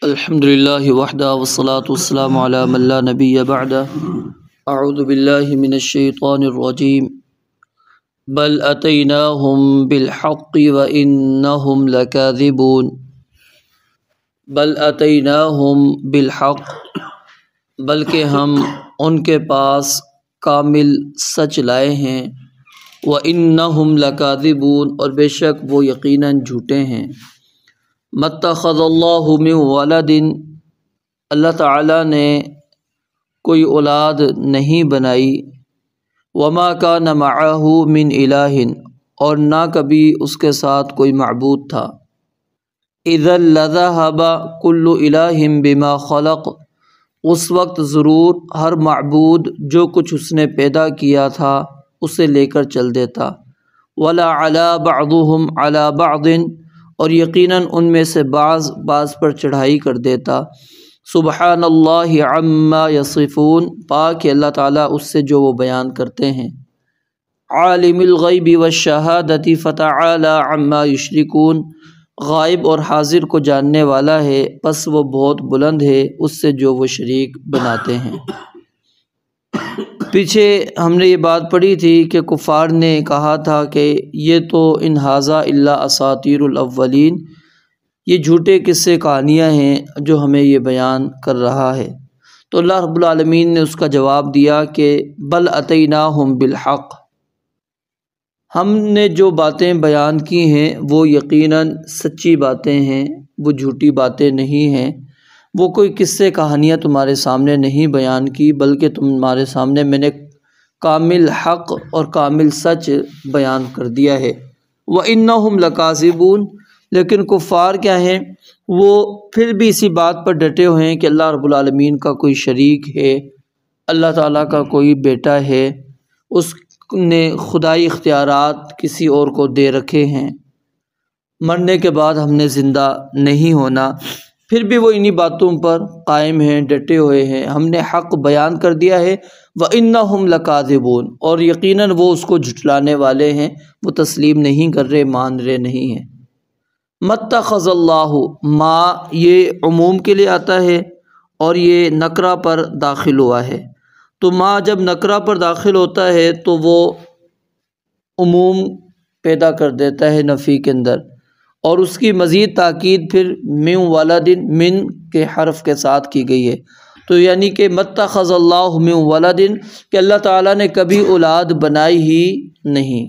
الحمد للہ وحدہ والصلاة والسلام علی من لا نبی بعدہ اعوذ باللہ من الشیطان الرجیم بل اتیناہم بالحق وانہم لکاذبون بل اتیناہم بالحق بلکہ ہم ان کے پاس کامل سچ لائے ہیں وانہم لکاذبون اور بے شک وہ یقیناً جھوٹے ہیں مَتَّخَذَ اللَّهُ مِن وَلَدٍ اللہ تعالیٰ نے کوئی اولاد نہیں بنائی وَمَا كَانَ مَعَهُ مِنْ إِلَٰهٍ اور نہ کبھی اس کے ساتھ کوئی معبود تھا إِذًا لَذَهَبَ كُلُّ إِلَٰهٍ بِمَا خَلَقَ اس وقت ضرور ہر معبود جو کچھ اس نے پیدا کیا تھا اسے لے کر چل دیتا وَلَا عَلَى بَعْضُهُمْ عَلَى بَعْضٍ اور یقیناً ان میں سے بعض پر چڑھائی کر دیتا سبحان اللہ عما یصفون پاک ہے اللہ تعالیٰ اس سے جو وہ بیان کرتے ہیں عالم الغیب والشہادۃ فتعالی عما یشرکون غائب اور حاضر کو جاننے والا ہے پس وہ بہت بلند ہے اس سے جو وہ شریک بناتے ہیں۔ پیچھے ہم نے یہ بات پڑھی تھی کہ کفار نے کہا تھا کہ یہ تو ان ھذا الا اساطیر الاولین یہ جھوٹے قصے کہانیاں ہیں جو ہمیں یہ بیان کر رہا ہے، تو اللہ رب العالمین نے اس کا جواب دیا کہ بل اتیناہم بالحق ہم نے جو باتیں بیان کی ہیں وہ یقیناً سچی باتیں ہیں، وہ جھوٹی باتیں نہیں ہیں، وہ کوئی قصے کہانیاں تمہارے سامنے نہیں بیان کی بلکہ تمہارے سامنے میں نے کامل حق اور کامل سچ بیان کر دیا ہے۔ وَإِنَّهُمْ لَكَاذِبُونَ لیکن کفار کیا ہیں، وہ پھر بھی اسی بات پر ڈٹے ہوئے ہیں کہ اللہ رب العالمین کا کوئی شریک ہے، اللہ تعالیٰ کا کوئی بیٹا ہے، اس نے خدائی اختیارات کسی اور کو دے رکھے ہیں، مرنے کے بعد ہم نے زندہ نہیں ہونا، پھر بھی وہ انہی باتوں پر قائم ہیں، ڈٹے ہوئے ہیں۔ ہم نے حق بیان کر دیا ہے وَإِنَّهُمْ لَكَاذِبُونَ اور یقیناً وہ اس کو جھٹلانے والے ہیں، وہ تسلیم نہیں کر رہے، مان رہے نہیں ہیں۔ مَتَّخَذَ اللَّهُ ما یہ عموم کے لیے آتا ہے اور یہ نکرہ پر داخل ہوا ہے، تو ما جب نکرہ پر داخل ہوتا ہے تو وہ عموم پیدا کر دیتا ہے نفی کے اندر، اور اس کی مزید تاکید پھر من ولد من کے حرف کے ساتھ کی گئی ہے، تو یعنی کہ مَتَّخَذَ اللَّهُ مِن وَلَدٍ کہ اللہ تعالیٰ نے کبھی اولاد بنائی ہی نہیں،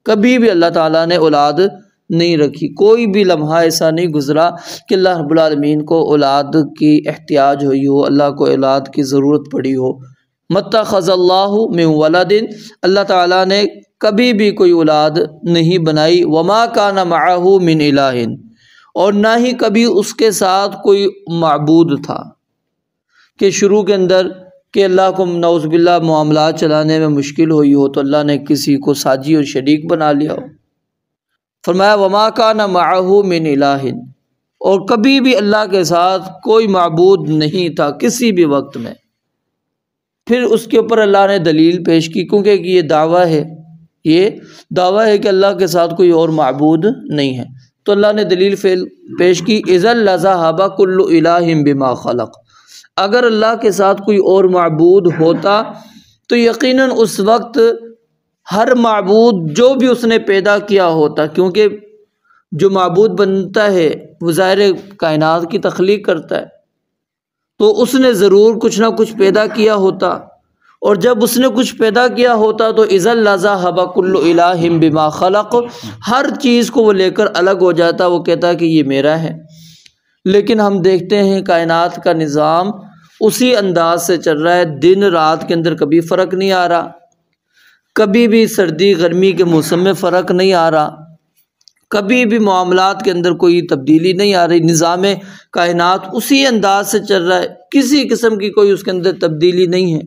کبھی بھی اللہ تعالیٰ نے اولاد نہیں رکھی، کوئی بھی لمحہ ایسا نہیں گزرا کہ اللہ رب العالمین کو اولاد کی احتیاج ہوئی ہو، اللہ کو اولاد کی ضرورت پڑی ہو۔ مَتَّخَذَ اللَّهُ مِن وَلَدٍ اللہ تعالیٰ نے کبھی بھی کوئی اولاد نہیں بنائی وَمَا كَانَ مَعَهُ مِنْ إِلَٰهٍ اور نہ ہی کبھی اس کے ساتھ کوئی معبود تھا، کہ شروع کے اندر کہ اللہ کو نعوذ باللہ معاملات چلانے میں مشکل ہوئی ہو تو اللہ نے کسی کو ساجی اور شریک بنا لیا ہو۔ فرمایا وَمَا كَانَ مَعَهُ مِنْ إِلَٰهٍ اور کبھی بھی اللہ کے ساتھ کوئی معبود نہیں تھا کسی بھی وقت میں۔ پھر اس کے اوپر اللہ نے دلیل پیش کی، کیونکہ یہ دعویٰ ہے، یہ دعویٰ ہے کہ اللہ کے ساتھ کوئی اور معبود نہیں ہے، تو اللہ نے دلیل پیش کی اِذًا لَذَهَبَ كُلُّ إِلَٰهٍ بِمَا خَلَقَ اگر اللہ کے ساتھ کوئی اور معبود ہوتا تو یقیناً اس وقت ہر معبود جو بھی اس نے پیدا کیا ہوتا، کیونکہ جو معبود بنتا ہے وہ ظاہر کائنات کی تخلیق کرتا ہے، تو اس نے ضرور کچھ نہ کچھ پیدا کیا ہوتا، اور جب اس نے کچھ پیدا کیا ہوتا تو اِذًا لَذَهَبَ كُلُّ إِلَٰهٍ بِمَا خَلَقَ ہر چیز کو وہ لے کر الگ ہو جاتا، وہ کہتا کہ یہ میرا ہے۔ لیکن ہم دیکھتے ہیں کائنات کا نظام اسی انداز سے چل رہا ہے، دن رات کے اندر کبھی فرق نہیں آ رہا، کبھی بھی سردی گرمی کے موسم میں فرق نہیں آ رہا، کبھی بھی معاملات کے اندر کوئی تبدیلی نہیں آ رہی، نظام کائنات اسی انداز سے چل رہا ہے، کسی قسم کی کوئی اس کے اندر تبدیلی نہیں ہے۔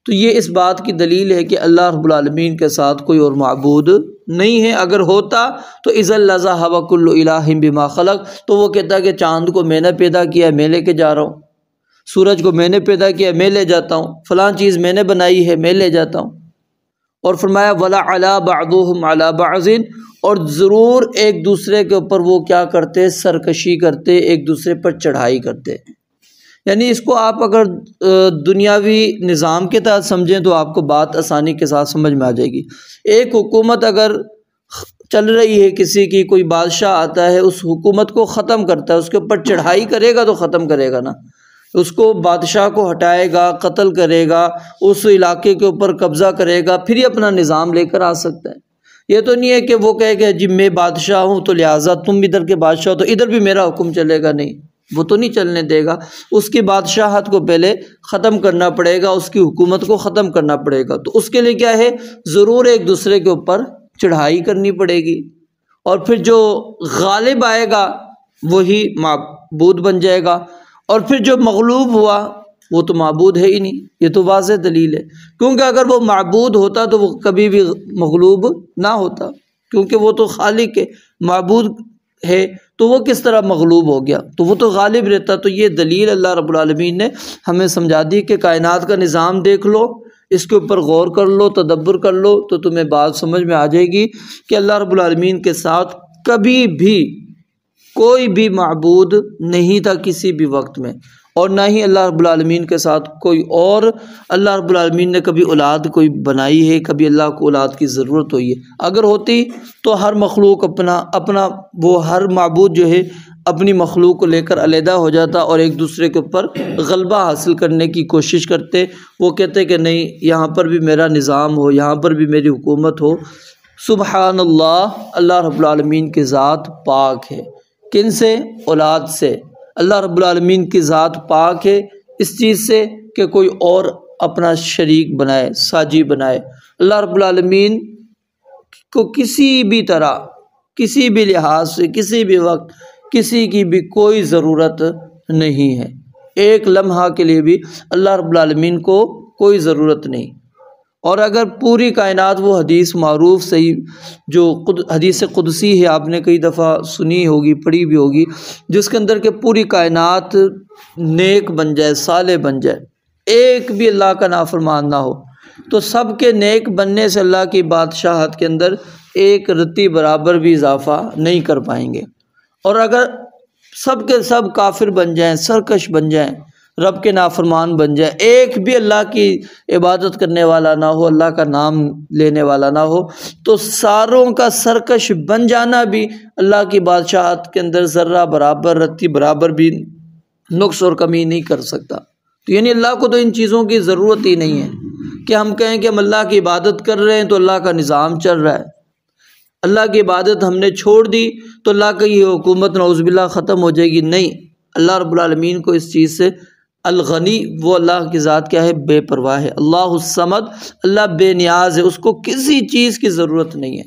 تو یہ اس بات کی دلیل ہے کہ اللہ رب العالمین کے ساتھ کوئی اور معبود نہیں ہے، اگر ہوتا تو اِذًا لَذَهَبَ كُلُّ إِلَٰهٍ بِمَا خَلَقَ تو وہ کہتا کہ چاند کو میں نے پیدا کیا میں لے کے جا رہا ہوں، سورج کو میں نے پیدا کیا میں لے جاتا ہوں، فلاں چیز میں نے بنائی ہے میں لے جاتا ہوں، اور فرمایا وَلَا عَلَى بَعْضُهُمْ عَلَى بَعْضٍ، اور ضرور ایک دوسرے کے اوپر وہ کیا کرتے، سرکشی کرتے، ایک دوسرے پر چڑھائی کرتے۔ یعنی اس کو آپ اگر دنیاوی نظام کے تحت سمجھیں تو آپ کو بات آسانی کے ساتھ سمجھ میں آ جائے گی۔ ایک حکومت اگر چل رہی ہے کسی کی، کوئی بادشاہ آتا ہے، اس حکومت کو ختم کرتا ہے، اس کے اوپر چڑھائی کرے گا تو ختم کرے گا نا، اس کو بادشاہ کو ہٹائے گا، قتل کرے گا، اس علاقے کے اوپر قبضہ کرے گا، پھر ہی اپنا نظام لے کر آ سکتا ہے۔ یہ تو نہیں ہے کہ وہ کہے کہ جی میں بادشاہ ہوں تو لہٰذا تم ادھر کے بادشاہ ہو تو ادھر بھی میرا حکم چلے گا، نہیں، وہ تو نہیں چلنے دے گا۔ اس کی بادشاہت کو پہلے ختم کرنا پڑے گا، اس کی حکومت کو ختم کرنا پڑے گا، تو اس کے لیے کیا ہے، ضرور ایک دوسرے کے اوپر چڑھائی کرنی پڑے گی، اور پھر جو غالب آئے گا وہی معبود بن جائے گا، اور پھر جو مغلوب ہوا وہ تو معبود ہے ہی نہیں۔ یہ تو واضح دلیل ہے، کیونکہ اگر وہ معبود ہوتا تو وہ کبھی بھی مغلوب نہ ہوتا، کیونکہ وہ تو خالق ہے، معبود ہے، تو وہ کس طرح مغلوب ہو گیا، تو وہ تو غالب رہتا۔ تو یہ دلیل اللہ رب العالمین نے ہمیں سمجھا دی کہ کائنات کا نظام دیکھ لو، اس کے اوپر غور کر لو، تدبر کر لو، تو تمہیں بات سمجھ میں آ جائے گی کہ اللہ رب العالمین کے ساتھ کبھی بھی کوئی بھی معبود نہیں تھا کسی بھی وقت میں، اور نہ ہی اللہ رب العالمین کے ساتھ کوئی اور، اللہ رب العالمین نے کبھی اولاد کوئی بنائی ہے، کبھی اللہ کو اولاد کی ضرورت ہوئی ہے۔ اگر ہوتی تو ہر مخلوق اپنا وہ ہر معبود جو ہے اپنی مخلوق کو لے کر علیحدہ ہو جاتا اور ایک دوسرے کے اوپر غلبہ حاصل کرنے کی کوشش کرتے۔ وہ کہتے کہ نہیں، یہاں پر بھی میرا نظام ہو، یہاں پر بھی میری حکومت ہو۔ سبحان اللہ، اللہ رب العالمین کی ذات پاک ہے، کن سے؟ اولاد سے۔ اللہ رب العالمین کی ذات پاک ہے اس چیز سے کہ کوئی اور اپنا شریک بنائے، ساجی بنائے۔ اللہ رب العالمین کو کسی بھی طرح، کسی بھی لحاظ سے، کسی بھی وقت کسی کی بھی کوئی ضرورت نہیں ہے، ایک لمحہ کے لیے بھی اللہ رب العالمین کو کوئی ضرورت نہیں۔ اور اگر پوری کائنات، وہ حدیث معروف صحیح جو حدیث قدسی ہے، آپ نے کئی دفعہ سنی ہوگی، پڑھی بھی ہوگی، جس کے اندر کہ پوری کائنات نیک بن جائے، صالح بن جائے، ایک بھی اللہ کا نافرمان نہ ہو، تو سب کے نیک بننے سے اللہ کی بادشاہت کے اندر ایک رتی برابر بھی اضافہ نہیں کر پائیں گے۔ اور اگر سب کے سب کافر بن جائیں، سرکش بن جائیں، رب کے نافرمان بن جائے، ایک بھی اللہ کی عبادت کرنے والا نہ ہو، اللہ کا نام لینے والا نہ ہو، تو ساروں کا سرکش بن جانا بھی اللہ کی بادشاہت کے اندر ذرہ برابر، رتی برابر بھی نقص اور کمی نہیں کر سکتا۔ تو یعنی اللہ کو تو ان چیزوں کی ضرورت ہی نہیں ہے کہ ہم کہیں کہ ہم اللہ کی عبادت کر رہے ہیں تو اللہ کا نظام چل رہا ہے، اللہ کی عبادت ہم نے چھوڑ دی تو اللہ کی یہ حکومت نعوذ باللہ ختم ہو جائے گی۔ نہیں، اللہ رب العالمین کو اس چیز سے الغنی، وہ اللہ کی ذات کیا ہے؟ بے پرواہ ہے۔ اللہ الصمد، اللہ بے نیاز ہے، اس کو کسی چیز کی ضرورت نہیں ہے۔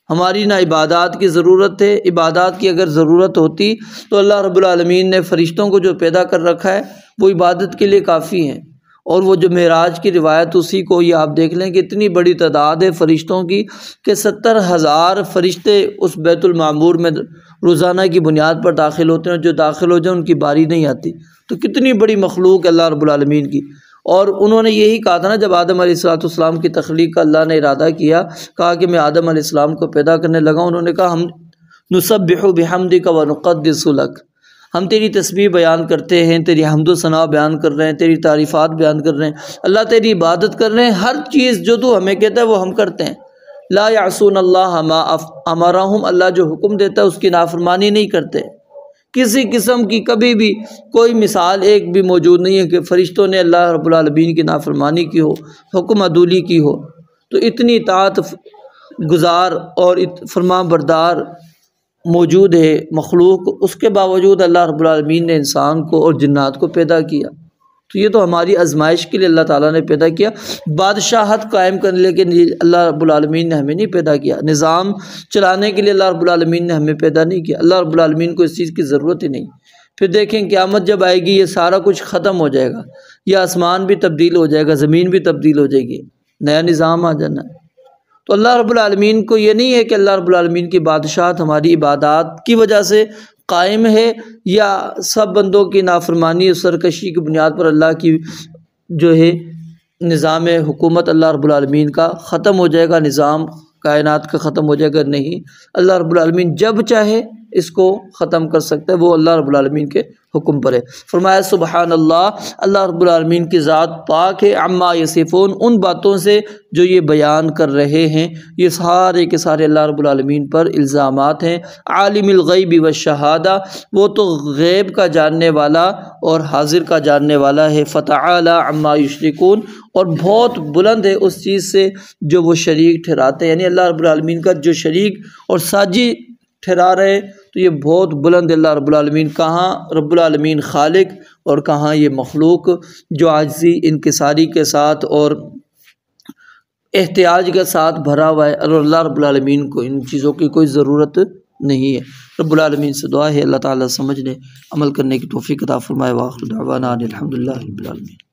ہماری نہ عبادات کی ضرورت ہے، عبادات کی اگر ضرورت ہوتی تو اللہ رب العالمین نے فرشتوں کو جو پیدا کر رکھا ہے وہ عبادت کے لیے کافی ہیں۔ اور وہ جو معراج کی روایت، اسی کو یہ آپ دیکھ لیں کہ اتنی بڑی تعداد ہے فرشتوں کی کہ 70,000 فرشتے اس بیت المعمور میں روزانہ کی بنیاد پر داخل ہوتے ہیں، جو داخل ہو جائیں ان کی باری نہیں آتی۔ تو کتنی بڑی مخلوق ہے اللہ رب العالمین کی۔ اور انہوں نے یہی کہا تھا نا، جب آدم علیہ السلام کی تخلیق کا اللہ نے ارادہ کیا، کہا کہ میں آدم علیہ السلام کو پیدا کرنے لگا، انہوں نے کہا ہم نسبح بحمدک ونقدس لک، ہم تیری تسبیح بیان کرتے ہیں، تیری حمد و ثنا بیان کر رہے ہیں، تیری تعریفات بیان کر رہے ہیں، اللہ تیری عبادت کر رہے ہیں، ہر چیز جو تو ہمیں کہتا ہے وہ ہم کرتے ہیں۔ لا یعصون اللہ ما امرہم، اللہ جو حکم دیتا ہے اس کی نافرمانی نہیں کرتے۔ کسی قسم کی کبھی بھی کوئی مثال ایک بھی موجود نہیں ہے کہ فرشتوں نے اللہ رب العالمین کی نافرمانی کی ہو، حکم عدولی کی ہو۔ تو اتنی اطاعت گزار اور فرما بردار موجود ہے مخلوق، اس کے باوجود اللہ رب العالمین نے انسان کو اور جنات کو پیدا کیا۔ تو یہ تو ہماری آزمائش کے لیے اللہ تعالیٰ نے پیدا کیا، بادشاہت قائم کرنے کے لیے اللہ رب العالمین نے ہمیں نہیں پیدا کیا، نظام چلانے کے لیے اللہ رب العالمین نے ہمیں پیدا نہیں کیا۔ اللہ رب العالمین کو اس چیز کی ضرورت ہی نہیں۔ پھر دیکھیں قیامت جب آئے گی یہ سارا کچھ ختم ہو جائے گا، یہ آسمان بھی تبدیل ہو جائے گا، زمین بھی تبدیل ہو جائے گی، نیا نظام آ جانا ہے۔ تو اللہ رب العالمین کو یہ نہیں ہے کہ اللہ رب العالمین کی بادشاہت ہماری عبادات کی وجہ سے قائم ہے، یا سب بندوں کی نافرمانی اور سرکشی کی بنیاد پر اللہ کی جو ہے نظام حکومت اللہ رب العالمین کا ختم ہو جائے گا، نظام کائنات کا ختم ہو جائے گا؟ نہیں، اللہ رب العالمین جب چاہے اس کو ختم کر سکتا ہے، وہ اللہ رب العالمین کے حکم پر ہے۔ فرمایا سبحان اللہ، اللہ رب العالمین کی ذات پاک ہے، عما یصفون، ان باتوں سے جو یہ بیان کر رہے ہیں، یہ سارے کے سارے اللہ رب العالمین پر الزامات ہیں۔ عالم الغیب والشہادہ، وہ تو غیب کا جاننے والا اور حاضر کا جاننے والا ہے۔ فتعالی عما یشرکون، اور بہت بلند ہے اس چیز سے جو وہ شریک ٹھہراتے ہیں، یعنی اللہ رب العالمین کا جو شریک اور ساجی ٹھہرا رہے تو یہ بہت بلند اللہ رب العالمین۔ کہاں رب العالمین خالق اور کہاں یہ مخلوق جو عاجزی انکساری کے ساتھ اور احتیاج کے ساتھ بھرا ہوا ہے، اور اللہ رب العالمین کو ان چیزوں کی کوئی ضرورت نہیں ہے۔ رب العالمین سے دعا ہے اللہ تعالیٰ سمجھنے عمل کرنے کی توفیق عطا فرمائے۔ وآخر دعوانا ان الحمد للہ رب العالمین۔